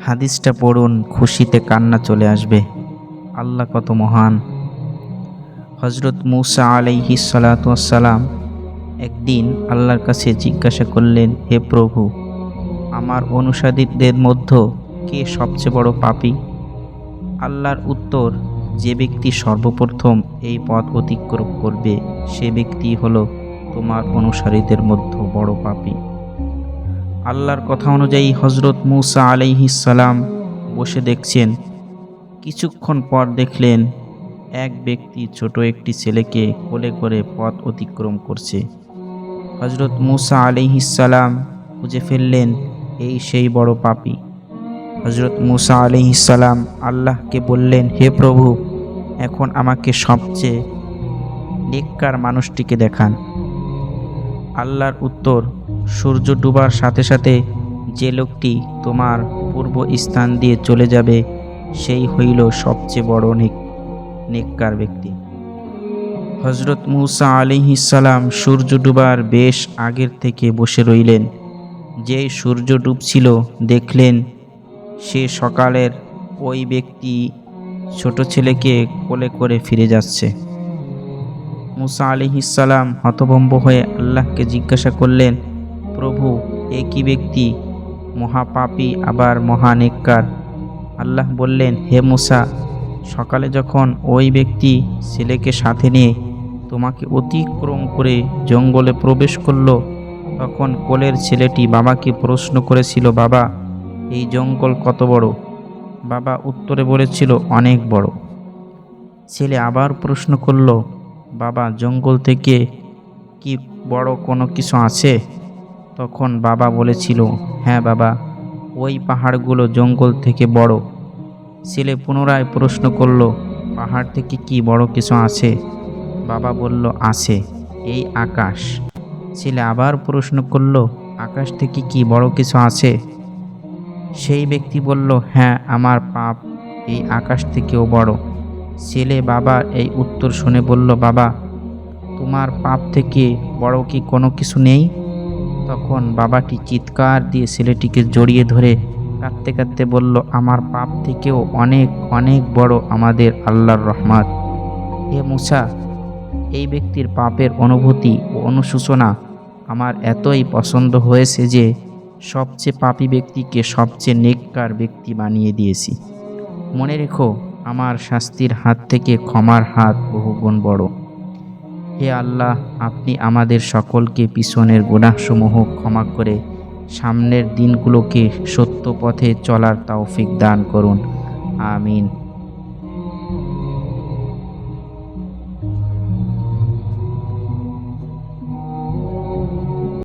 হাদিসটা পড়ুন, খুশিতে কান্না চলে আসবে। আল্লাহ কত মহান। হযরত মূসা আলাইহিস সালাতু ওয়াসসালাম একদিন আল্লাহর কাছে জিজ্ঞাসা করলেন, হে প্রভু, আমার অনুসারীদের মধ্যে কে সবচেয়ে বড় পাপী? আল্লাহর উত্তর, যে ব্যক্তি সর্বপ্রথম এই পথ অতিক্রম করবে সে ব্যক্তি হলো তোমার অনুসারীদের মধ্যে বড় পাপী। আল্লাহর কথা অনুযায়ী হযরত মূসা আলাইহিস সালাম বসে দেখছেন। কিছুক্ষণ পর দেখলেন এক ব্যক্তি ছোট একটি ছেলেকে কোলে করে পথ অতিক্রম করছে। হযরত মূসা আলাইহিস সালাম বুঝে ফেললেন এই সেই বড় পাপী। হযরত মূসা আলাইহিস সালাম আল্লাহকে বললেন, হে প্রভু, এখন আমাকে সবচেয়ে নেককার মানুষটিকে দেখান। আল্লাহর উত্তর, সূর্য ডুবার সাথে সাথে যে লোকটি তোমার পূর্ব স্থান দিয়ে চলে যাবে সেই হইল সবচেয়ে বড় নেককার ব্যক্তি। হযরত মূসা আলাইহিস সালাম সূর্য ডুবার বেশ আগের থেকে বসে রইলেন। যেই সূর্য ডুবছিল দেখলেন সে সকালের ওই ব্যক্তি ছোট ছেলেকে কোলে করে ফিরে যাচ্ছে। মূসা আলাইহিস সালাম হতভম্ব হয়ে আল্লাহকে জিজ্ঞাসা করলেন, প্রভু, একই ব্যক্তি মহাপাপী আবার মহানেককার। আল্লাহ বললেন, হে মূসা, সকালে যখন ওই ব্যক্তি ছেলেকে সাথে নিয়ে তোমাকে অতিক্রম করে জঙ্গলে প্রবেশ করলো তখন কোলের ছেলেটি বাবাকে প্রশ্ন করেছিল, বাবা, এই জঙ্গল কত বড়? বাবা উত্তরে বলেছিল, অনেক বড়। ছেলে আবার প্রশ্ন করল, বাবা, জঙ্গল থেকে কি বড় কোনো কিছু আছে? তখন বাবা বলেছিল, হ্যাঁ বাবা, ওই পাহাড়গুলো জঙ্গল থেকে বড়। ছেলে পুনরায় প্রশ্ন করল, পাহাড় থেকে কি বড় কিছু আছে? বাবা বলল, আছে, এই আকাশ। ছেলে আবার প্রশ্ন করল, আকাশ থেকে কি বড় কিছু আছে? সেই ব্যক্তি বলল, হ্যাঁ, আমার পাপ এই আকাশ থেকেও বড়। ছেলে বাবার এই উত্তর শুনে বলল, বাবা, তোমার পাপ থেকে বড় কি কোনো কিছু নেই? তখন বাবাটি চিৎকার দিয়ে ছেলেটিকে জড়িয়ে ধরে কাঁদতে কাঁদতে বলল, আমার পাপ থেকেও অনেক অনেক বড় আমাদের আল্লাহর রহমত। হে মূসা, এই ব্যক্তির পাপের অনুভূতি ও অনুশোচনা আমার এতই পছন্দ হয়েছে যে সবচেয়ে পাপী ব্যক্তিকে সবচেয়ে নেককার ব্যক্তি বানিয়ে দিয়েছি। মনে রেখো, আমার শাস্তির হাত থেকে ক্ষমার হাত বহুগুণ বড়। হে আল্লাহ, আপনি আমাদের সকলকে পিছনের গুনাহসমূহ ক্ষমা করে সামনের দিনগুলোকে সত্য পথে চলার তৌফিক দান করুন। আমিন।